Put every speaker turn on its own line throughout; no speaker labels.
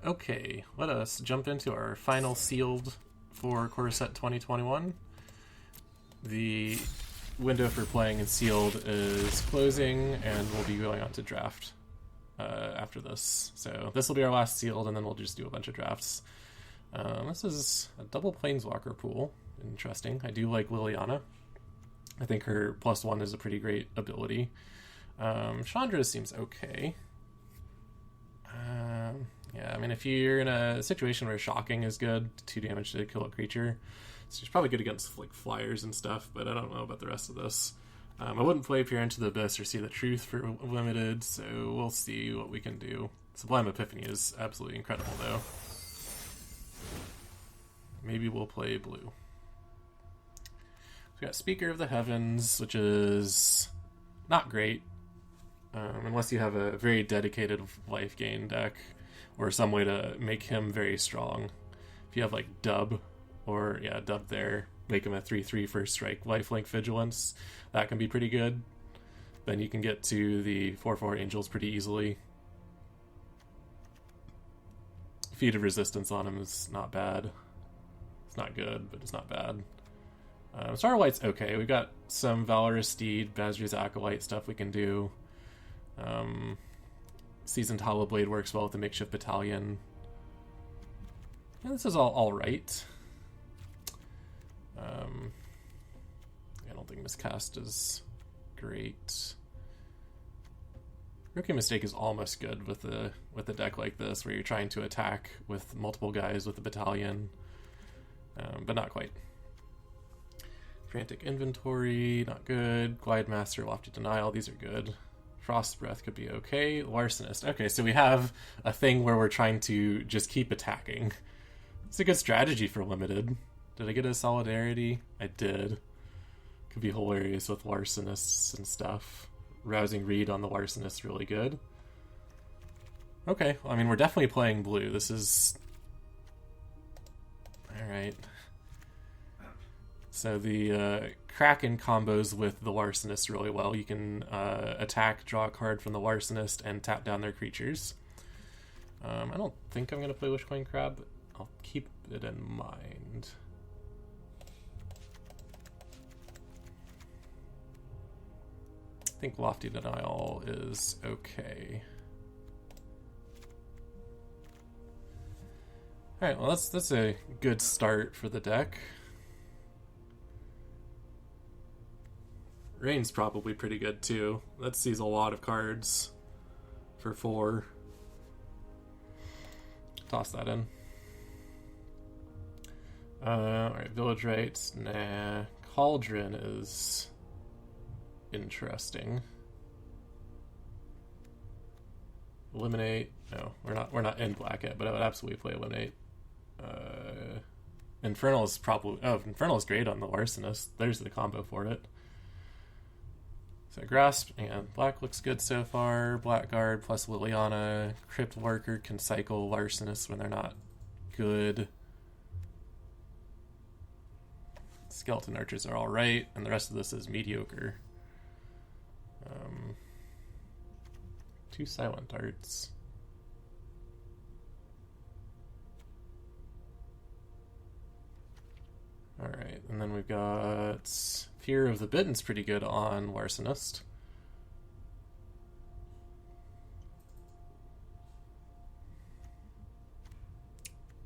Okay, let us jump into our final sealed for Core Set 2021. The window for playing in sealed is closing, and we'll be going on to draft after this. So this will be our last sealed, and then we'll just do a bunch of drafts. This is a double Planeswalker pool. Interesting. I do like Liliana. I think her +1 is a pretty great ability. Chandra seems okay. Yeah, I mean, if you're in a situation where Shocking is good, 2 damage to kill a creature, so she's probably good against like flyers and stuff, but I don't know about the rest of this. I wouldn't play Peer into the Abyss or See the Truth for limited, so we'll see what we can do. Sublime Epiphany is absolutely incredible, though. Maybe we'll play blue. We got Speaker of the Heavens, which is not great, unless you have a very dedicated life gain deck, or some way to make him very strong. If you have like Dub, or yeah, Dub there, make him a 3/3 first strike, lifelink vigilance, that can be pretty good. Then you can get to the 4/4 angels pretty easily. Feat of Resistance on him is not bad. It's not good, but it's not bad. Starlight's okay. We've got some Valorous Steed, Bazri's Acolyte stuff we can do. Seasoned Hollow Blade works well with the Makeshift Battalion. And this is all right. I don't think Miscast is great. Rookie Mistake is almost good with a deck like this, where you're trying to attack with multiple guys with the battalion, but not quite. Frantic Inventory, not good. Glide Master, Lofty Denial, these are good. Frost Breath could be okay. Larcenist. Okay, so we have a thing where we're trying to just keep attacking. It's a good strategy for limited. Did I get a Solidarity? I did. Could be hilarious with Larcenists and stuff. Rousing Read on the Larcenist, really good. Okay, I mean, we're definitely playing blue. This is... Alright. So the Kraken combos with the Larcenist really well. You can attack, draw a card from the Larcenist, and tap down their creatures. I don't think I'm going to play Wishcoin Crab, but I'll keep it in mind. I think Lofty Denial is okay. Alright, well that's a good start for the deck. Rain's probably pretty good too. That sees a lot of cards for 4. Toss that in. Alright, Village Rites, nah. Cauldron is interesting. Eliminate. No, we're not in black yet, but I would absolutely play Eliminate. Infernal is probably... Oh, Infernal is great on the Larcenist. There's the combo for it. So Grasp and black looks good so far. Blackguard plus Liliana. Crypt Lurker can cycle Larcenists when they're not good. Skeleton Archers are alright, and the rest of this is mediocre. 2 Silent Arts. Alright, and then we've got Fear of the Bitten's pretty good on Larcenist.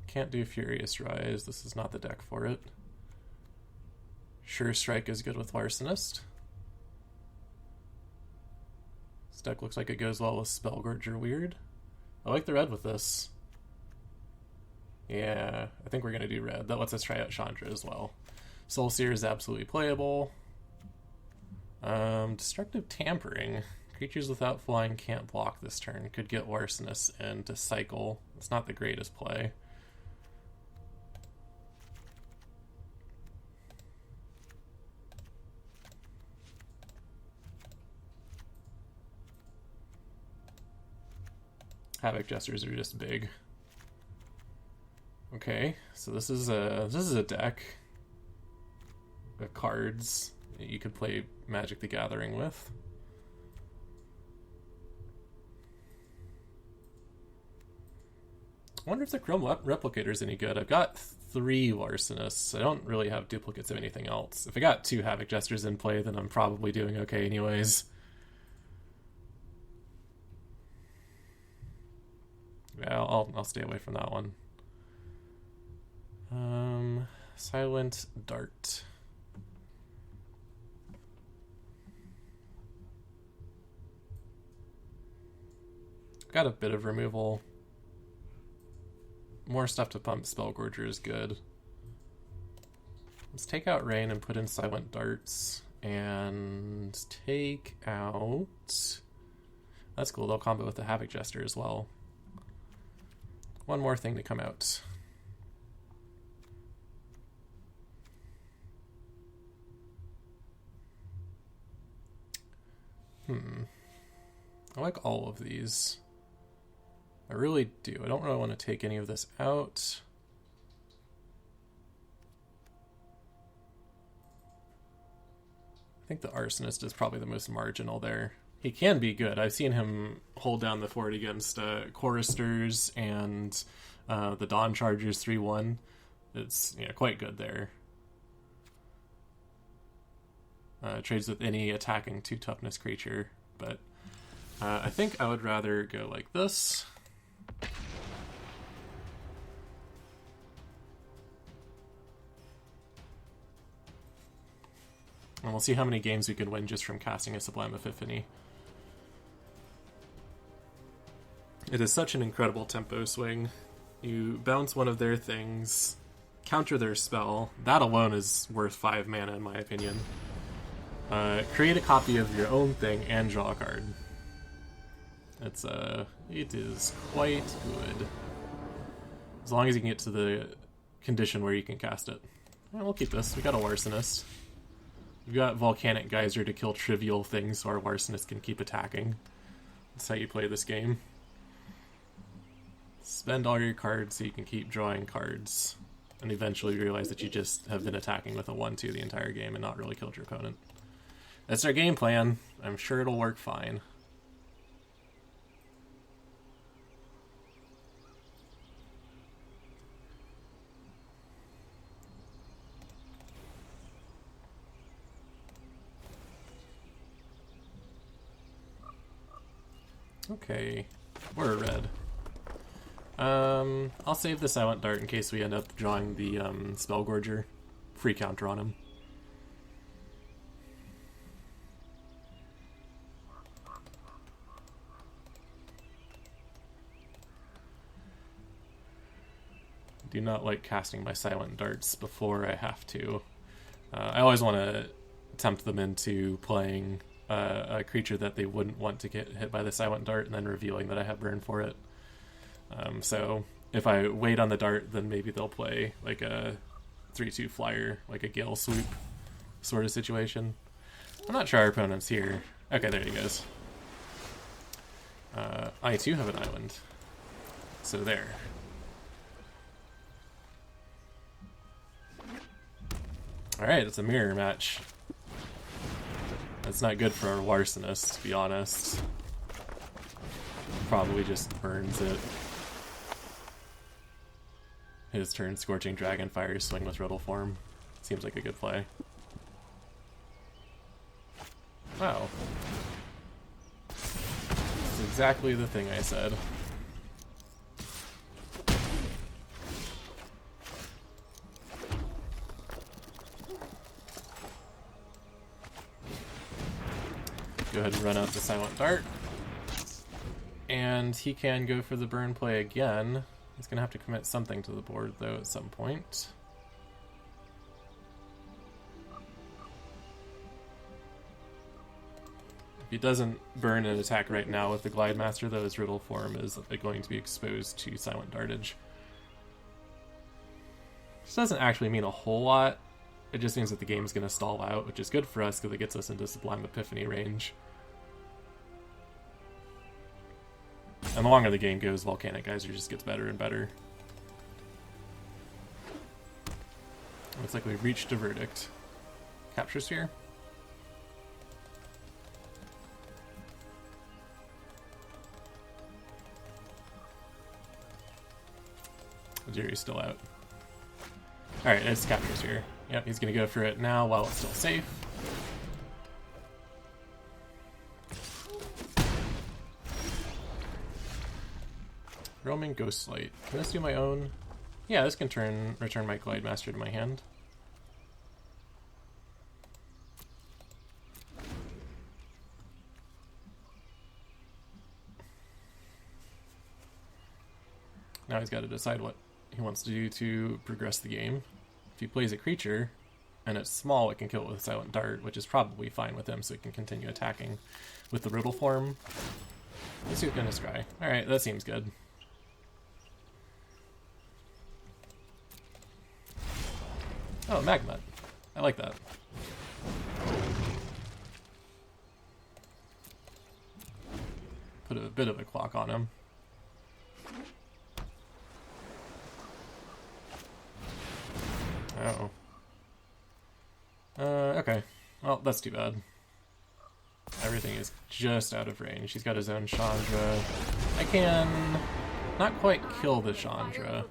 Can't do Furious Rise, this is not the deck for it. Sure Strike is good with Larcenist. This deck looks like it goes well with Spellgorger Weird. I like the red with this. Yeah, I think we're going to do red. That lets us try out Chandra as well. Soulseer is absolutely playable. Destructive Tampering. Creatures without flying can't block this turn. Could get Larcenist in to cycle. It's not the greatest play. Havoc Jesters are just big. Okay, so this is a deck of cards that you could play Magic the Gathering with. I wonder if the Chrome Replicator is any good. I've got 3 Larcenists. I don't really have duplicates of anything else. If I got 2 Havoc Jesters in play, then I'm probably doing okay anyways. Yeah, I'll stay away from that one. Silent Dart. Got a bit of removal. More stuff to pump Spellgorger is good. Let's take out Rain and put in Silent Darts. And take out... That's cool, they'll combo with the Havoc Jester as well. One more thing to come out. I like all of these. I really do. I don't really want to take any of this out. I think the Arsonist is probably the most marginal there. He can be good. I've seen him hold down the fort against Choristers and the Dawn Chargers 3-1. It's quite good there. Trades with any attacking 2 toughness creature, but I think I would rather go like this. And we'll see how many games we can win just from casting a Sublime Epiphany. It is such an incredible tempo swing. You bounce one of their things, counter their spell. That alone is worth 5 mana in my opinion. Create a copy of your own thing and draw a card. It is quite good. As long as you can get to the condition where you can cast it. Yeah, we'll keep this. We got a Larcenist. We've got Volcanic Geyser to kill trivial things so our Larcenist can keep attacking. That's how you play this game. Spend all your cards so you can keep drawing cards. And eventually realize that you just have been attacking with a 1-2 the entire game and not really killed your opponent. That's our game plan. I'm sure it'll work fine. Okay, we're red. I'll save the Silent Dart in case we end up drawing the Spellgorger. Free counter on him. Do not like casting my Silent Darts before I have to. I always want to tempt them into playing a creature that they wouldn't want to get hit by the Silent Dart and then revealing that I have burn for it. So if I wait on the dart, then maybe they'll play like a 3-2 flyer, like a Gale Swoop sort of situation. I'm not sure our opponent's here. Okay, there he goes. I too have an island. So there. Alright, it's a mirror match. That's not good for our Larcenist, to be honest. Probably just burns it. His turn, Scorching Dragonfire, swing with Riddle Form. Seems like a good play. Wow. That's exactly the thing I said. Go ahead and run out the Silent Dart. And he can go for the burn play again. He's going to have to commit something to the board, though, at some point. If he doesn't burn an attack right now with the Glide Master, though, his Riddle Form is going to be exposed to Silent Dartage. This doesn't actually mean a whole lot. It just means that the game's going to stall out, which is good for us because it gets us into Sublime Epiphany range. And the longer the game goes, Volcanic Geyser just gets better and better. Looks like we've reached a verdict. Capture Sphere? Jury's still out. Alright, it's Capture's here. Yep, he's gonna go for it now while it's still safe. Roaming Ghostlight. Can this do my own? Yeah, this can return my Glide Master to my hand. Now he's got to decide what he wants to do to progress the game. If he plays a creature, and it's small, it can kill it with Silent Dart, which is probably fine with him, so he can continue attacking with the Riddle form. Let's see what's gonna scry. Alright, that seems good. Oh, Magma. I like that. Put a bit of a clock on him. Oh. Okay. Well, that's too bad. Everything is just out of range. He's got his own Chandra. I can not quite kill the Chandra.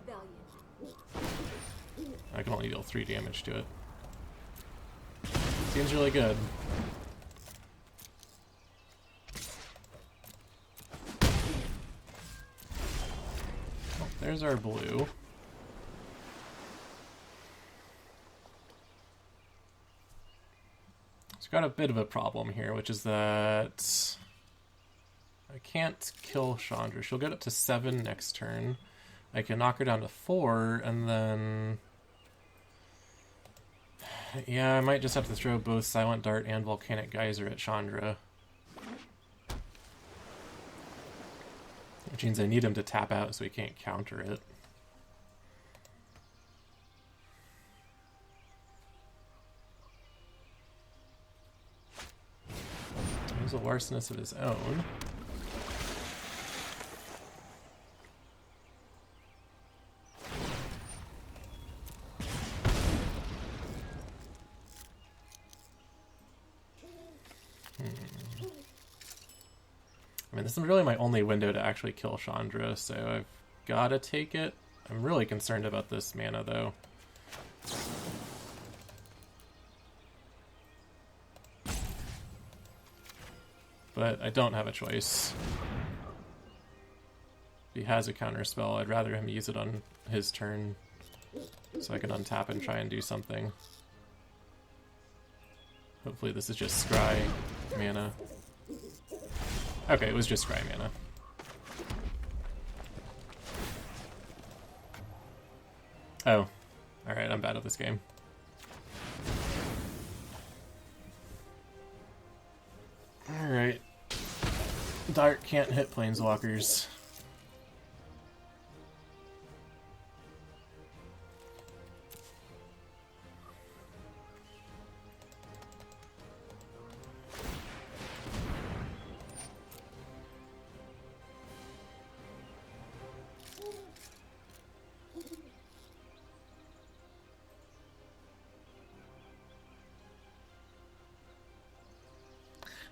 I can only deal 3 damage to it. Seems really good. Oh, there's our blue. So got a bit of a problem here, which is that I can't kill Chandra. She'll get up to 7 next turn. I can knock her down to 4, and then... yeah, I might just have to throw both Silent Dart and Volcanic Geyser at Chandra. Which means I need him to tap out so he can't counter it. He's a larcenous of his own. I mean, this is really my only window to actually kill Chandra, so I've got to take it. I'm really concerned about this mana, though. But I don't have a choice. If he has a counter spell, I'd rather him use it on his turn so I can untap and try and do something. Hopefully this is just scry mana. Okay, it was just scry mana. Oh. Alright, I'm bad at this game. Alright. Dart can't hit planeswalkers.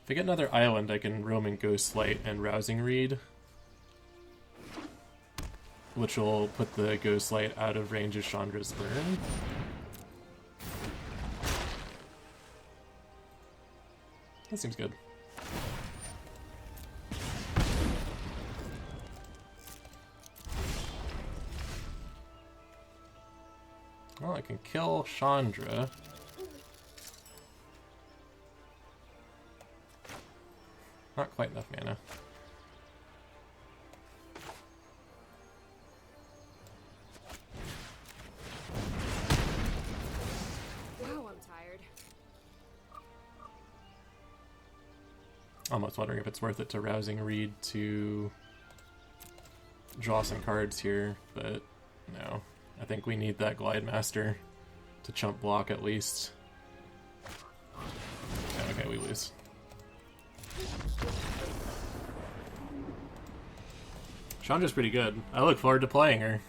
If I get another island, I can Roaming Ghostlight and Rousing Reed, which will put the Ghostlight out of range of Chandra's burn. That seems good. Well, I can kill Chandra. Not quite enough mana.
Wow, I'm tired.
Almost wondering if it's worth it to Rousing Reed to draw some cards here, but no. I think we need that Glide Master to chump block at least. Okay, we lose. Chandra's pretty good. I look forward to playing her.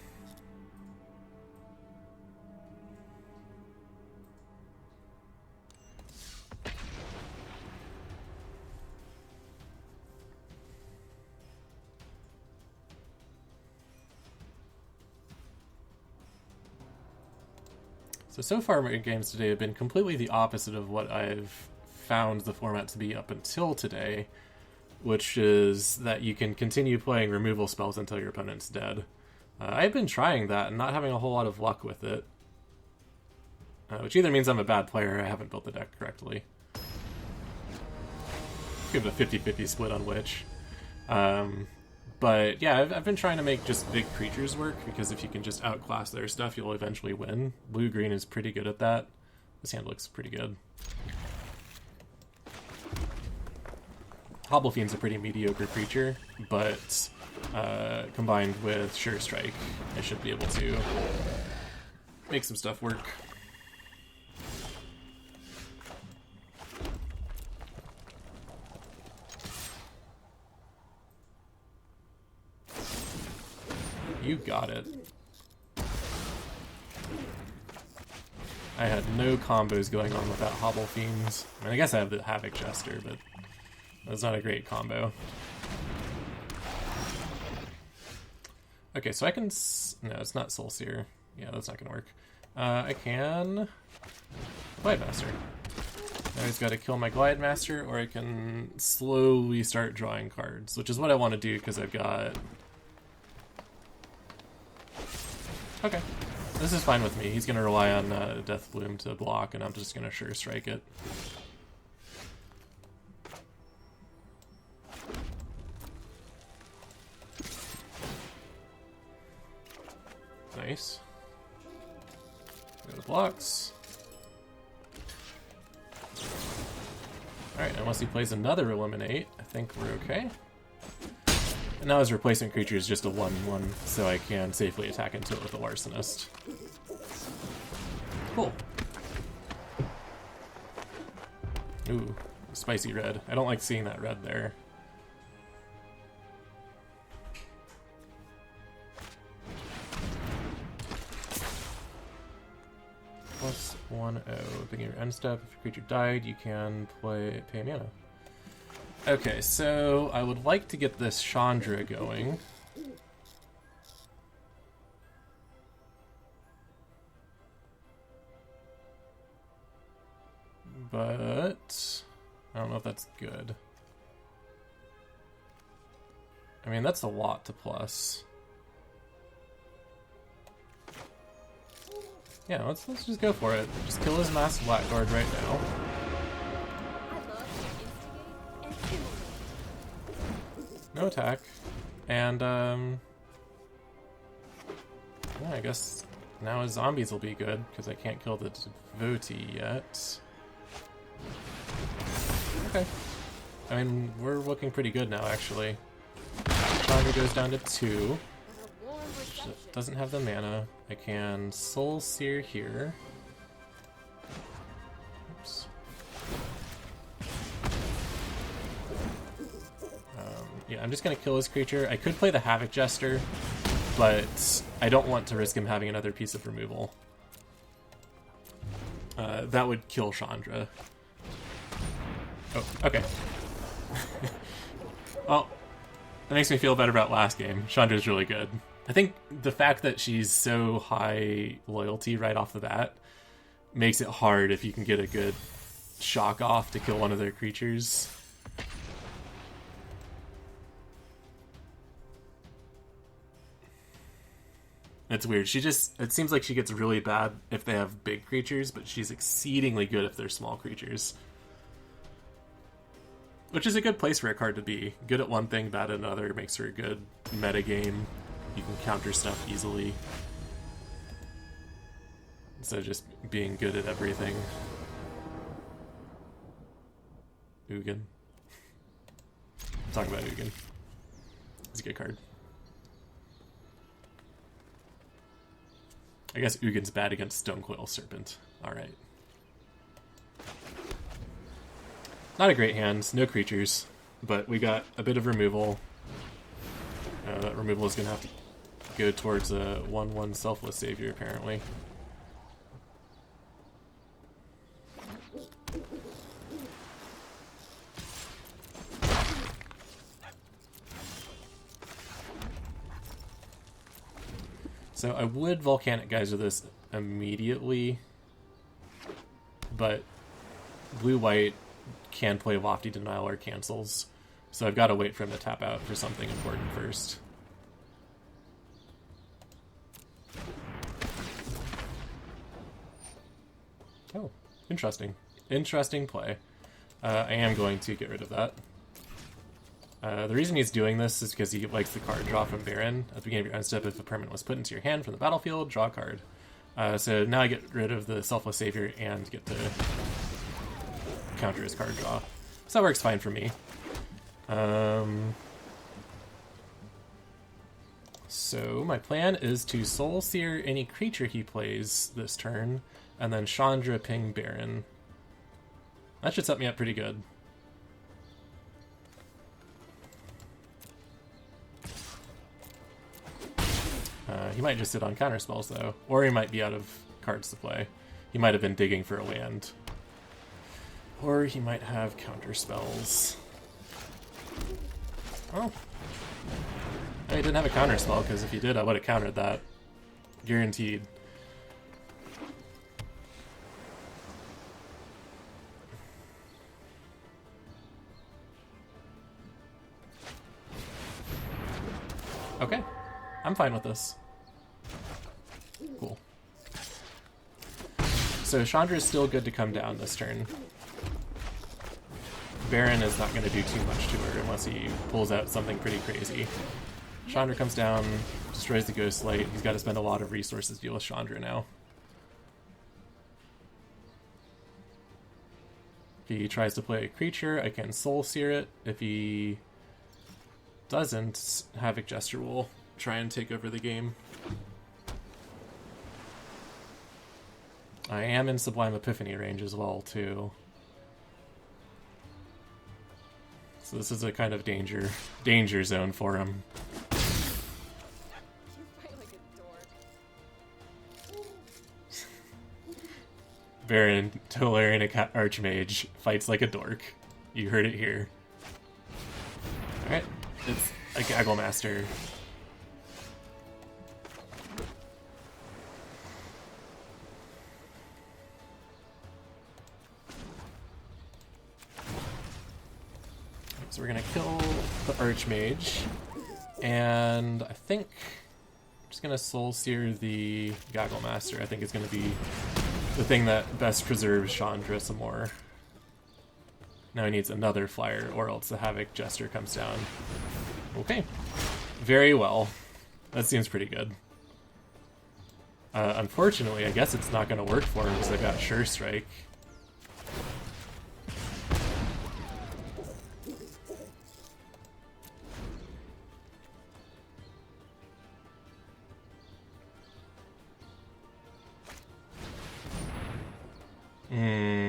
So far my games today have been completely the opposite of what I've found the format to be up until today, which is that you can continue playing removal spells until your opponent's dead. I've been trying that and not having a whole lot of luck with it. Which either means I'm a bad player or I haven't built the deck correctly. Give it a 50-50 split on which. But yeah, I've been trying to make just big creatures work, because if you can just outclass their stuff, you'll eventually win. Blue-green is pretty good at that. This hand looks pretty good. Hobble Fiend's a pretty mediocre creature, but combined with Sure Strike, I should be able to make some stuff work. You got it. I had no combos going on with that Hobble Fiends. I mean, I guess I have the Havoc Jester, but that's not a great combo. Okay, so I can... No, it's not Soul Seer. Yeah, that's not going to work. I can... Glide Master. I just got to kill my Glide Master, or I can slowly start drawing cards, which is what I want to do, because I've got... Okay. This is fine with me. He's going to rely on Death Bloom to block, and I'm just going to Sure Strike it. Nice. Go to blocks. Alright, unless he plays another Eliminate, I think we're okay. And now his replacement creature is just a 1/1, so I can safely attack into it with a Larcenist. Cool. Ooh, spicy red. I don't like seeing that red there. +1/0. Beginning your end step. If your creature died, you can pay mana. Okay, so I would like to get this Chandra going. But I don't know if that's good. I mean, that's a lot to plus. Yeah, let's just go for it. Just kill his Masked Blackguard right now. No attack. And, yeah, I guess now his zombies will be good, because I can't kill the Devotee yet. Okay. I mean, we're looking pretty good now, actually. Chandra goes down to 2. Doesn't have the mana. I can Soul Seer here. Oops. Yeah, I'm just gonna kill his creature. I could play the Havoc Jester, but I don't want to risk him having another piece of removal. That would kill Chandra. Oh, okay. Well, that makes me feel better about last game. Chandra's really good. I think the fact that she's so high loyalty right off the bat makes it hard if you can get a good shock off to kill one of their creatures. It's weird. It seems like she gets really bad if they have big creatures, but she's exceedingly good if they're small creatures. Which is a good place for a card to be. Good at one thing, bad at another, makes her a good meta game. You can counter stuff easily. Instead of just being good at everything. Ugin. Talk about Ugin. It's a good card. I guess Ugin's bad against Stonecoil Serpent. Alright. Not a great hand, no creatures, but we got a bit of removal. That removal is going to have to go towards a 1/1 Selfless Savior, apparently. So I would Volcanic Geyser this immediately, but blue-white can play Lofty Denial or cancels, so I've got to wait for him to tap out for something important first. Oh, interesting. Interesting play. I am going to get rid of that. The reason he's doing this is because he likes the card draw from Baron. At the beginning of your end step, if a permanent was put into your hand from the battlefield, draw a card. So now I get rid of the Selfless Savior and get to counter his card draw. So that works fine for me. So my plan is to Soul Sear any creature he plays this turn, and then Chandra ping Baron. That should set me up pretty good. He might just sit on counter spells though, or he might be out of cards to play. He might have been digging for a land. Or he might have counter spells. Oh. He didn't have a counter spell, because if he did, I would have countered that. Guaranteed. Okay. I'm fine with this. Cool. So Chandra is still good to come down this turn. Baron is not going to do too much to her unless he pulls out something pretty crazy. Chandra comes down, destroys the Ghost Light. He's got to spend a lot of resources to deal with Chandra now. If he tries to play a creature, I can Soul Sear it. If he doesn't, Havoc Jester will try and take over the game. I am in Sublime Epiphany range as well, too. So this is a kind of danger zone for him.
You fight like a dork.
Baron, Tolarian Archmage, fights like a dork. You heard it here. Alright, it's a Gaggle Master. So we're gonna kill the Archmage, and I think I'm just gonna Soul Sear the Gaggle Master. I think it's gonna be the thing that best preserves Chandra some more. Now he needs another flyer, or else the Havoc Jester comes down. Okay, very well. That seems pretty good. Unfortunately, I guess it's not gonna work for him because I've got Sure Strike.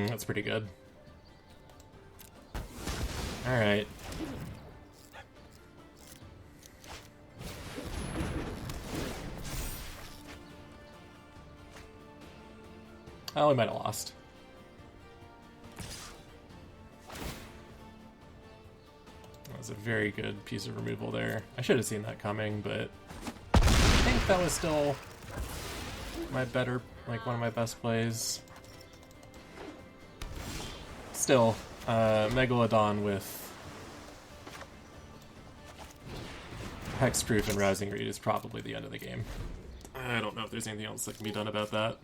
That's pretty good. Alright. Oh, we might have lost. That was a very good piece of removal there. I should have seen that coming, but I think that was still my better, like one of my best plays. Still, Megalodon with Hexproof and Rousing Reed is probably the end of the game. I don't know if there's anything else that can be done about that.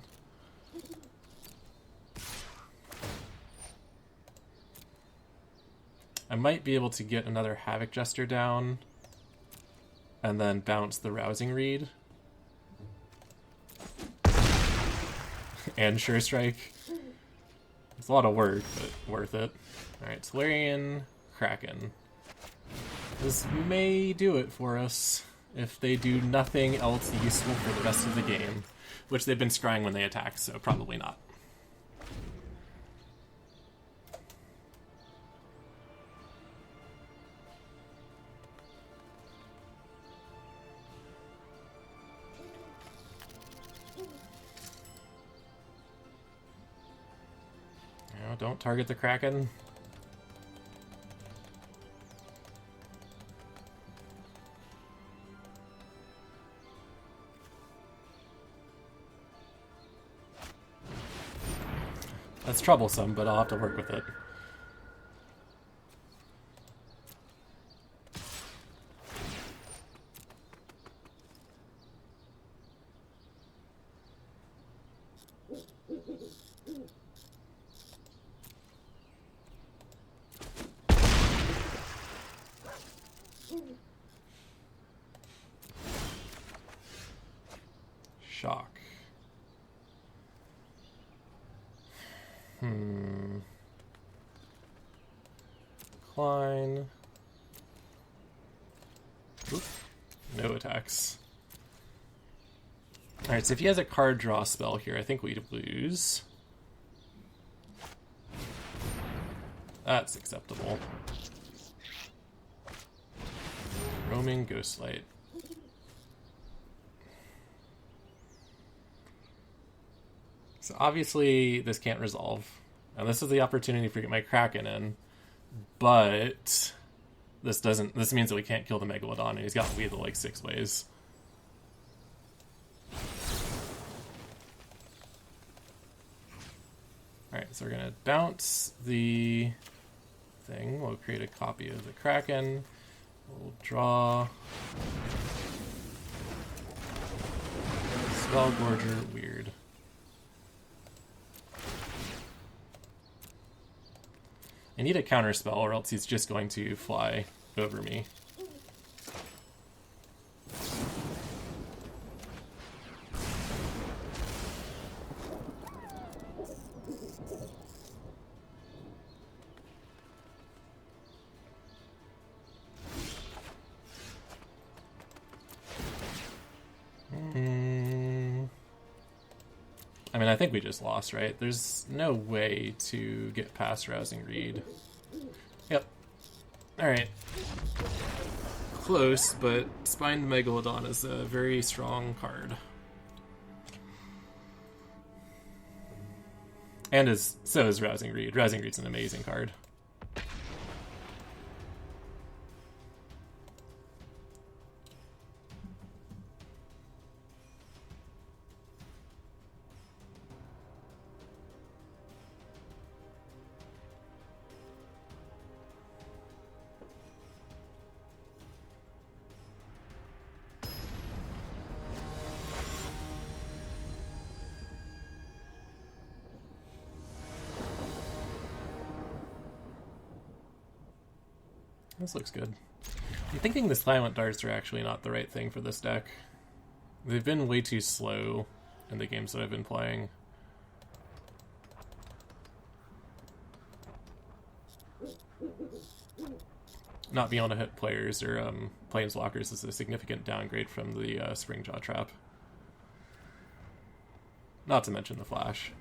I might be able to get another Havoc Jester down and then bounce the Rousing Reed. And Sure Strike. It's a lot of work, but worth it. Alright, Tolarian Kraken. This may do it for us if they do nothing else useful for the rest of the game, which they've been scrying when they attack, so probably not. Don't target the Kraken. That's troublesome, but I'll have to work with it. Shock. Klein. Oop. No attacks. Alright, so if he has a card draw spell here, I think we'd lose. That's acceptable. Roaming Ghostlight. So obviously this can't resolve. And this is the opportunity for get my Kraken in. But this means that we can't kill the Megalodon, and he's got lethal like 6 ways. Alright, so we're gonna bounce the thing. We'll create a copy of the Kraken. We'll draw Spellgorger, weird. I need a counter spell, or else he's just going to fly over me. I mean, I think we just lost, right? There's no way to get past Rousing Reed. Yep. Alright. Close, but Spined Megalodon is a very strong card. And so is Rousing Reed. Rousing Reed's an amazing card. This looks good. I'm thinking the Silent Darts are actually not the right thing for this deck. They've been way too slow in the games that I've been playing. Not being able to hit players or planeswalkers is a significant downgrade from the Springjaw Trap. Not to mention the Flash.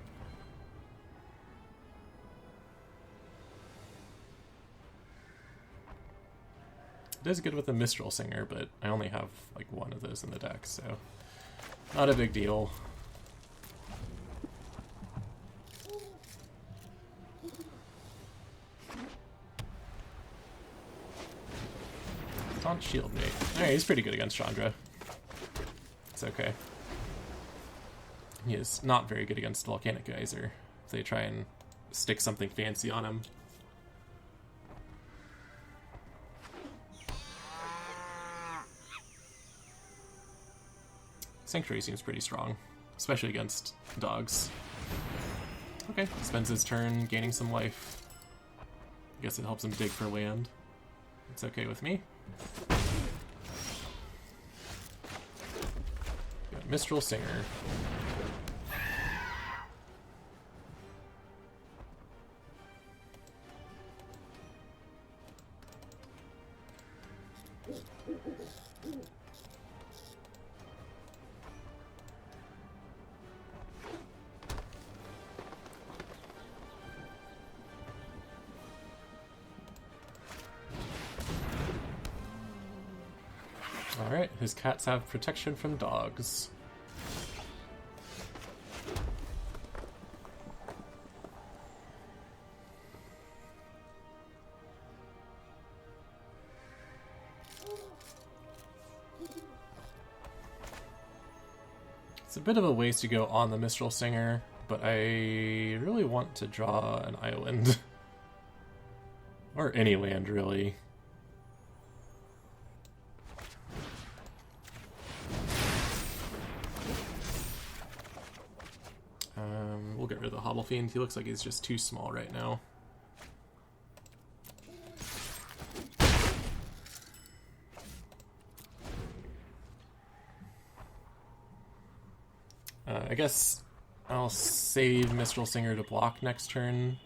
It is good with the Mistral Singer, but I only have like 1 of those in the deck, so not a big deal. Taunt Shield Mate. Alright, he's pretty good against Chandra. It's okay. He is not very good against Volcanic Geyser if they try and stick something fancy on him. Sanctuary seems pretty strong, especially against dogs. Okay, spends his turn gaining some life. I guess it helps him dig for land. It's okay with me. Got Mistral Singer. Alright, his cats have protection from dogs. It's a bit of a waste to go on the Mistral Singer. but I really want to draw an island. Or any land, really. We'll get rid of the Hobble Fiend. He looks like he's just too small right now. I guess I'll save Mistral Singer to block next turn.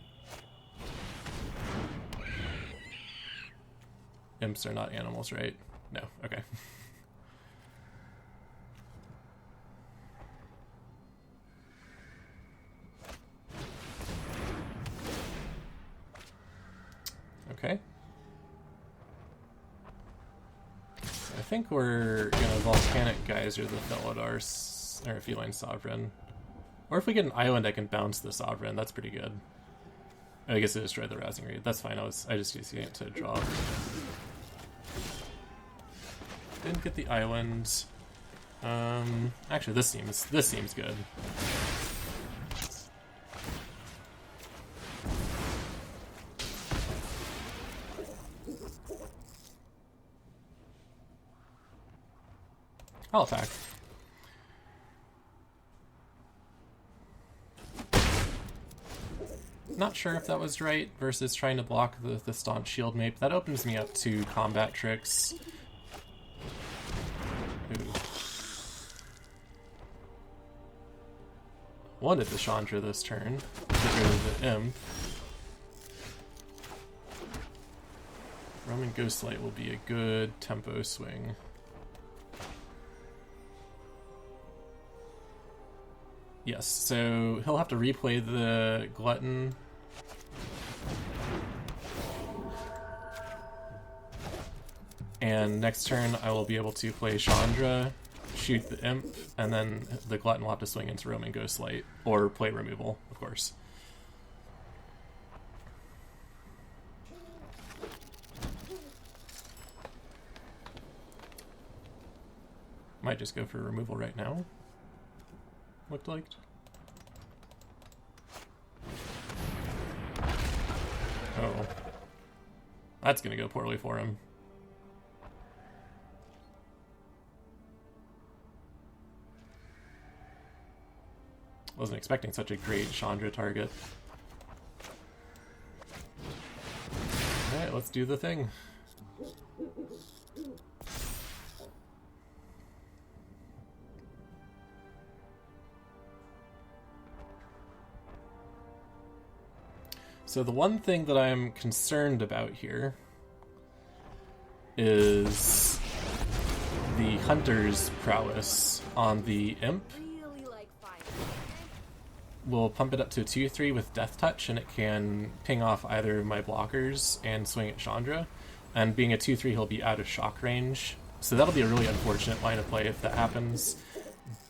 Imps are not animals, right? No, okay. Okay. I think we're gonna Volcanic Geyser the Felidar, or Feline Sovereign. Or if we get an island, I can bounce the Sovereign. That's pretty good. I guess it destroyed the Rousing Reed. That's fine. I just using it to draw. Didn't get the island. Actually, this seems good. I'll attack. Not sure if that was right versus trying to block the Staunch Shield Mate. That opens me up to combat tricks. Ooh. Wanted the Chandra this turn. Get rid of the Imp. Roman Ghostlight will be a good tempo swing. Yes, so he'll have to replay the Glutton. And next turn I will be able to play Chandra, shoot the Imp, and then the Glutton will have to swing into Roman Ghostlight, or play removal, of course. Might just go for removal right now. Looked like. Oh. That's gonna go poorly for him. Wasn't expecting such a great Chandra target. Alright, let's do the thing. So the one thing that I'm concerned about here is the Hunter's prowess on the Imp. We'll pump it up to a 2-3 with Death Touch, and it can ping off either of my blockers and swing at Chandra. And being a 2-3, he'll be out of shock range. So that'll be a really unfortunate line of play if that happens.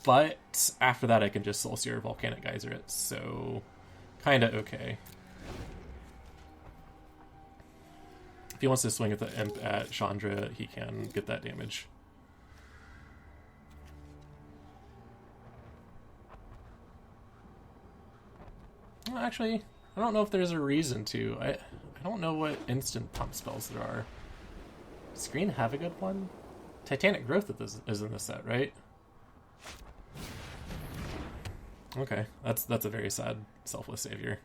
But after that, I can just Soul Seer Volcanic Geyser it, so kinda okay. If he wants to swing at the Imp at Chandra, he can get that damage. Well, actually, I don't know if there's a reason to. I don't know what instant pump spells there are. Does Green have a good one? Titanic Growth is in the set, right? Okay, that's a very sad selfless savior.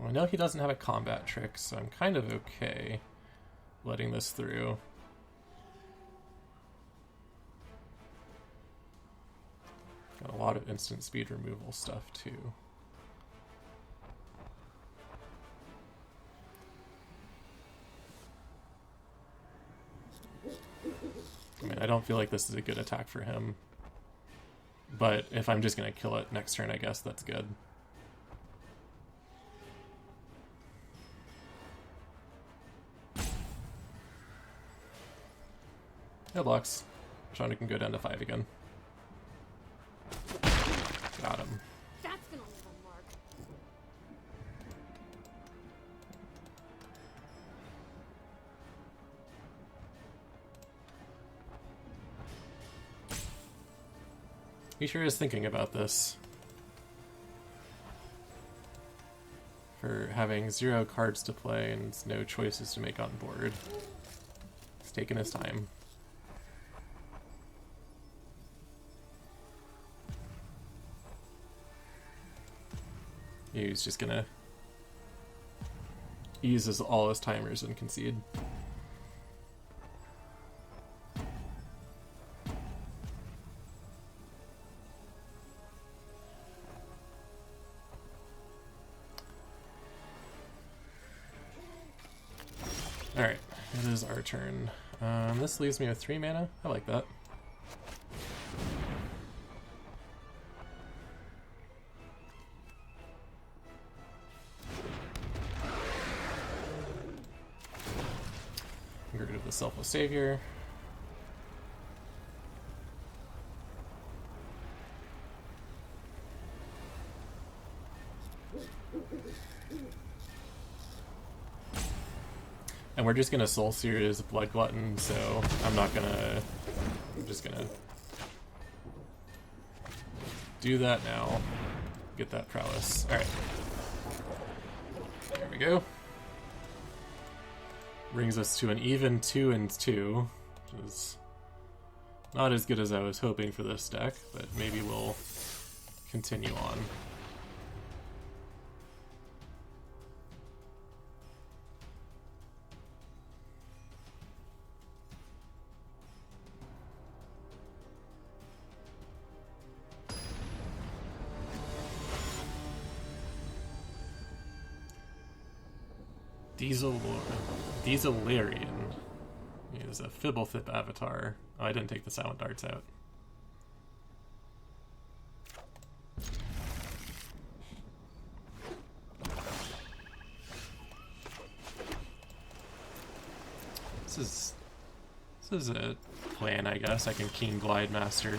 I know he doesn't have a combat trick, so I'm kind of okay letting this through. Got a lot of instant speed removal stuff, too. I mean, I don't feel like this is a good attack for him. But if I'm just going to kill it next turn, I guess that's good. No blocks. Shauna can go down to 5 again. Got him.
That's gonna leave a mark.
He sure is thinking about this. For having 0 cards to play and no choices to make on board. He's taking his time. He's just gonna use all his timers and concede. Alright, it is our turn. This leaves me with 3 mana. I like that. Get rid of the Selfless Savior. And we're just gonna Soul Sears Blood Glutton, so I'm just gonna do that now. Get that prowess. Alright. There we go. Brings us to an even 2 and 2, which is not as good as I was hoping for this deck, but maybe we'll continue on. Dieselarian. He is a Fibblethip avatar. Oh, I didn't take the Silent Darts out. This is a plan, I guess. I can King Glide Master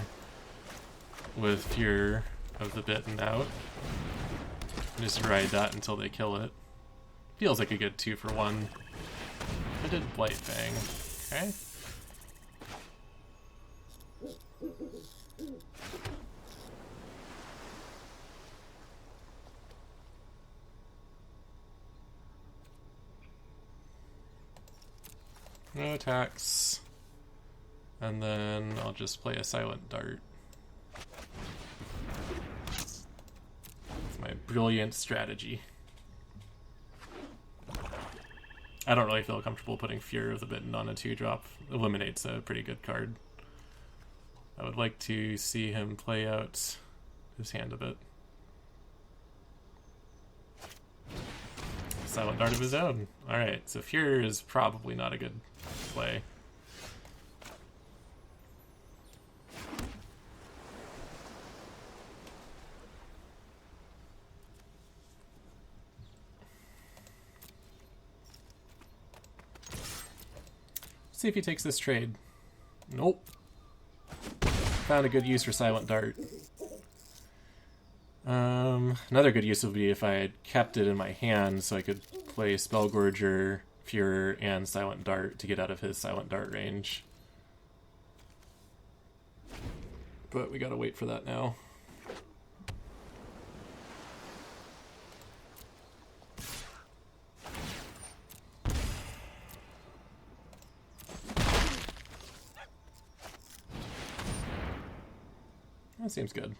with Fear of the Bitten out. Just ride that until they kill it. Feels like a good 2-for-1. I did Blight Fang. Okay. No attacks. And then I'll just play a Silent Dart. It's my brilliant strategy. I don't really feel comfortable putting Fear of the Bitten on a 2-drop. Eliminate's a pretty good card. I would like to see him play out his hand a bit. Silent Dart of his own. Alright, so Fear is probably not a good play. See if he takes this trade. Nope. Found a good use for Silent Dart. Another good use would be if I had kept it in my hand so I could play Spellgorger, Fuhrer, and Silent Dart to get out of his Silent Dart range. But we gotta wait for that now. That seems good.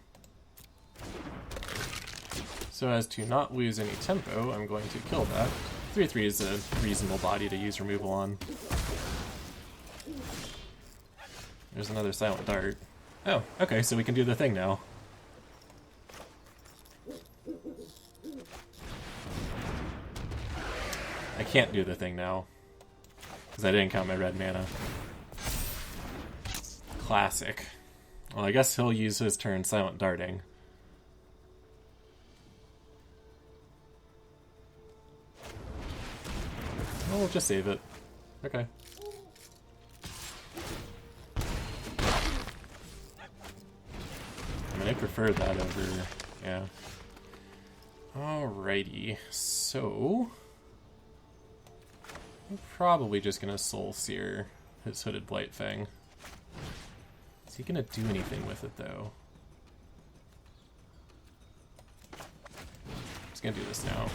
So as to not lose any tempo, I'm going to kill that. 3/3 is a reasonable body to use removal on. There's another Silent Dart. Oh, okay, so we can do the thing now. I can't do the thing now, because I didn't count my red mana. Classic. Well, I guess he'll use his turn Silent Darting. Well, we'll just save it. Okay. prefer that over, yeah. Alrighty, so I'm probably just gonna Soul Sear his Hooded Blightfang. Is he gonna do anything with it though? Just gonna do this now.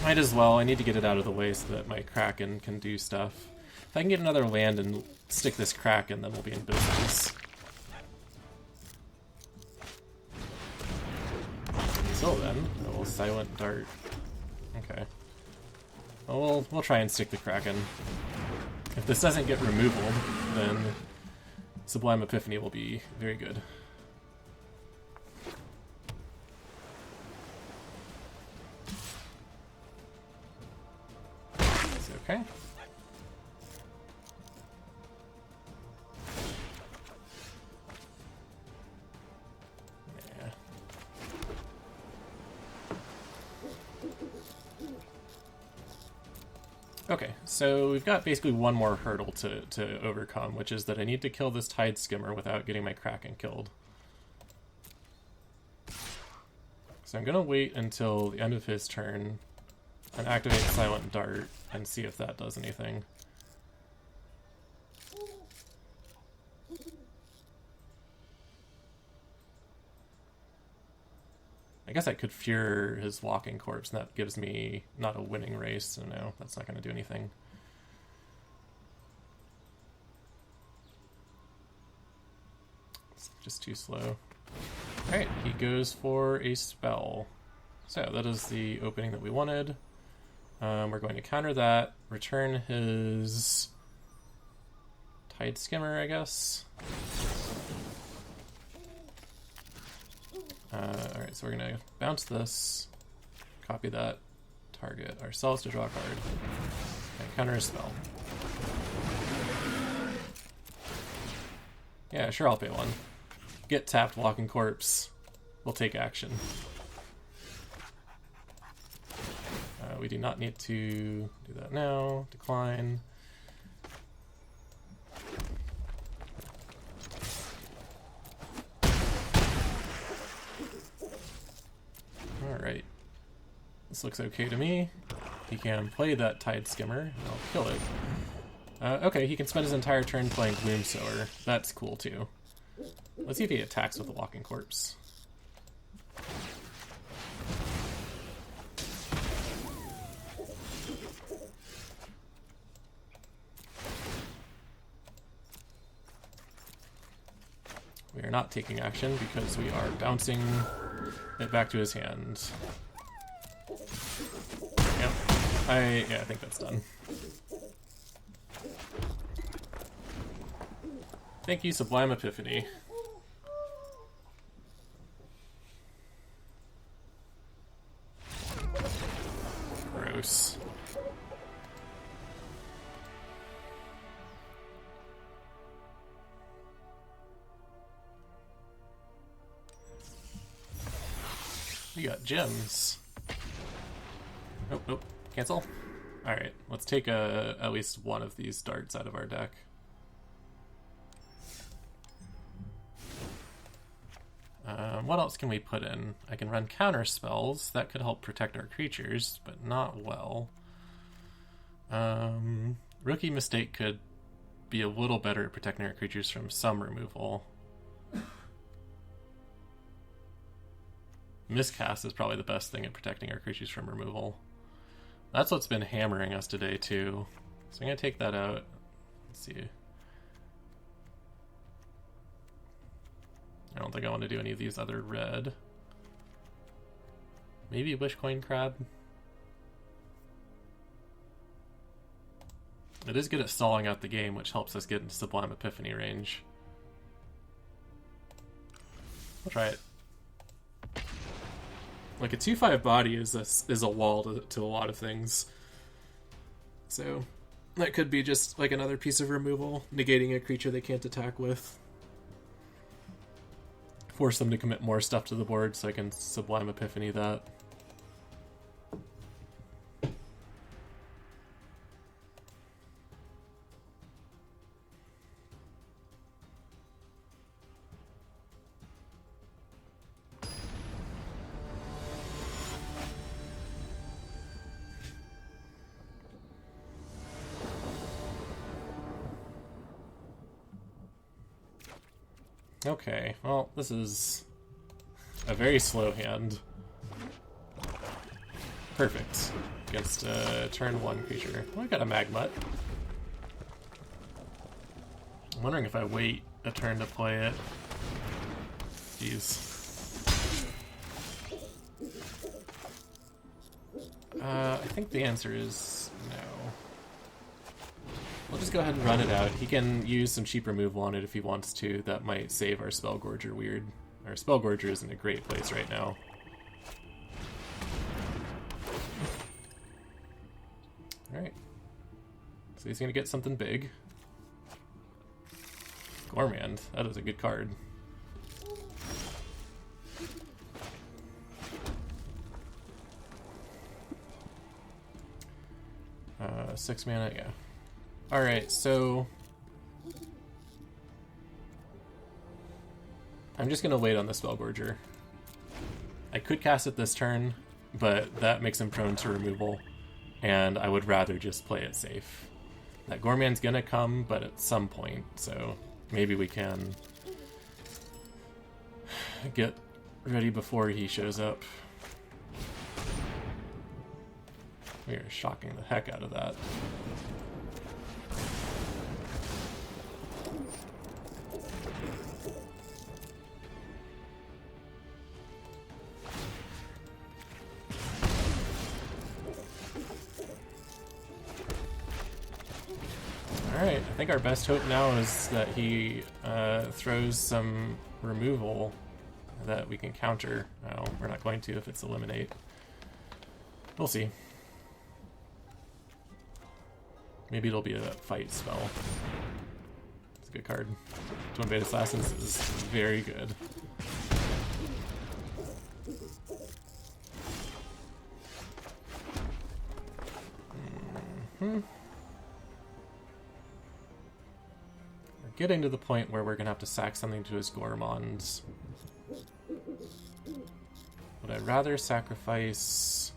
Might as well. I need to get it out of the way so that my Kraken can do stuff. If I can get another land and stick this Kraken, then we'll be in business. Until then, I will Silent Dart. Okay. Well, we'll try and stick the Kraken. If this doesn't get removal, then Sublime Epiphany will be very good. It's okay. Yeah. Okay, so we've got basically one more hurdle to overcome, which is that I need to kill this Tide Skimmer without getting my Kraken killed. So I'm gonna wait until the end of his turn and activate Silent Dart and see if that does anything. I guess I could Fear his Walking Corpse, and that gives me not a winning race, so no, that's not going to do anything. It's just too slow. Alright, he goes for a spell. So that is the opening that we wanted. We're going to counter that, return his Tide Skimmer, I guess. Alright, so we're going to bounce this, copy that, target ourselves to draw a card, and counter a spell. Yeah, sure, I'll pay one. Get tapped, Walking Corpse. We'll take action. We do not need to do that now. Decline. Alright. This looks okay to me. He can play that Tide Skimmer, and I'll kill it. Okay, he can spend his entire turn playing Gloomsower. That's cool too. Let's see if he attacks with the Walking Corpse. We are not taking action because we are bouncing it back to his hand. Yep. I think that's done. Thank you, Sublime Epiphany. Gross. We got gems. Nope, nope. Cancel. Alright, let's take at least one of these darts out of our deck. What else can we put in? I can run counter spells. That could help protect our creatures, but not well. Rookie Mistake could be a little better at protecting our creatures from some removal. Miscast is probably the best thing at protecting our creatures from removal. That's what's been hammering us today, too. So I'm going to take that out. Let's see. I don't think I want to do any of these other red. Maybe Wishcoin Crab. It is good at stalling out the game, which helps us get into Sublime Epiphany range. We'll try it. Like, a 2/5 body is a wall to a lot of things. So, that could be just like another piece of removal, negating a creature they can't attack with. Force them to commit more stuff to the board so I can Sublime Epiphany that. Okay, well, this is a very slow hand. Perfect. Against a turn 1 creature. Well, I got a Magmut. I'm wondering if I wait a turn to play it. Jeez. I think the answer is no. We'll just go ahead and run it out. He can use some cheap removal on it if he wants to. That might save our Spellgorger weird. Our Spellgorger is in a great place right now. Alright. So he's gonna get something big. Gormand, that is a good card. 6 mana, yeah. Alright, so I'm just gonna wait on the Spellgorger. I could cast it this turn, but that makes him prone to removal, and I would rather just play it safe. That Gormand's gonna come, but at some point, so maybe we can get ready before he shows up. We are shocking the heck out of that. Alright, I think our best hope now is that he throws some removal that we can counter. Oh, we're not going to if it's eliminate. We'll see. Maybe it'll be a fight spell. It's a good card. Twin Beta Assassins is very good. We're getting to the point where we're gonna have to sack something to his Gormand. Would I rather sacrifice...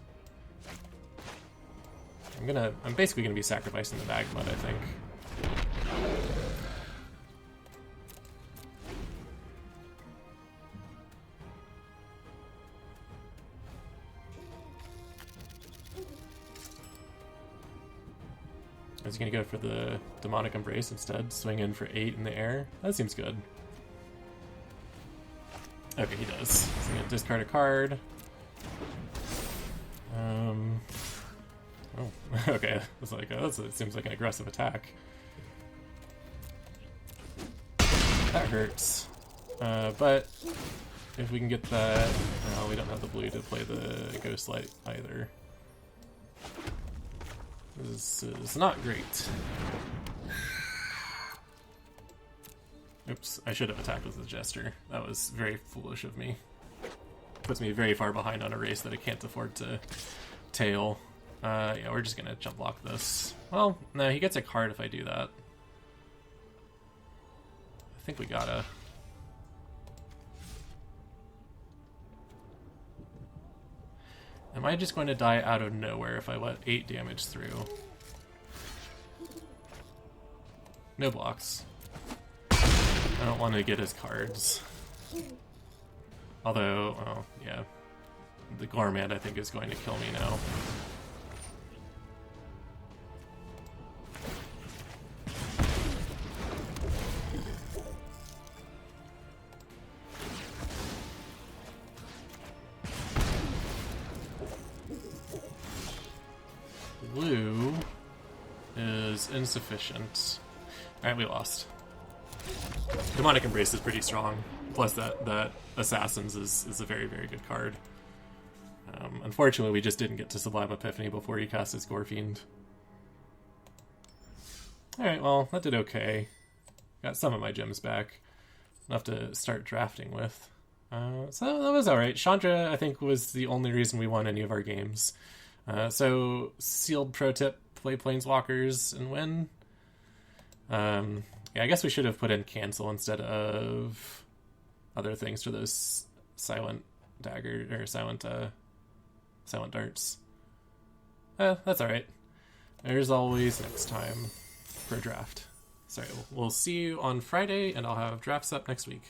I'm basically gonna be sacrificing the Magmut, I think. Is he gonna go for the Demonic Embrace instead? Swing in for 8 in the air? That seems good. Okay, he does. So he's gonna discard a card. Oh, okay. It's like it seems like an aggressive attack. That hurts. But if we can get that, no, we don't have the blue to play the Ghostlight either. This is not great. Oops, I should have attacked with the Jester. That was very foolish of me. Puts me very far behind on a race that I can't afford to tail. Yeah, we're just gonna jump block this. Well, no, he gets a card if I do that. I think we gotta. Am I just going to die out of nowhere if I let 8 damage through? No blocks. I don't want to get his cards. Although, oh, yeah. The Gormand, I think, is going to kill me now. Blue is insufficient. Alright, we lost. Demonic Embrace is pretty strong. Plus that Assassins is a very, very good card. Unfortunately, we just didn't get to Sublime Epiphany before he cast his Gorefiend. Alright, well, that did okay. Got some of my gems back. Enough to start drafting with. So that was alright. Chandra, I think, was the only reason we won any of our games. So, sealed pro tip, play Planeswalkers and win. Yeah, I guess we should have put in cancel instead of other things for those silent dagger, or silent darts. That's alright. There's always next time for a draft. Sorry, we'll see you on Friday, and I'll have drafts up next week.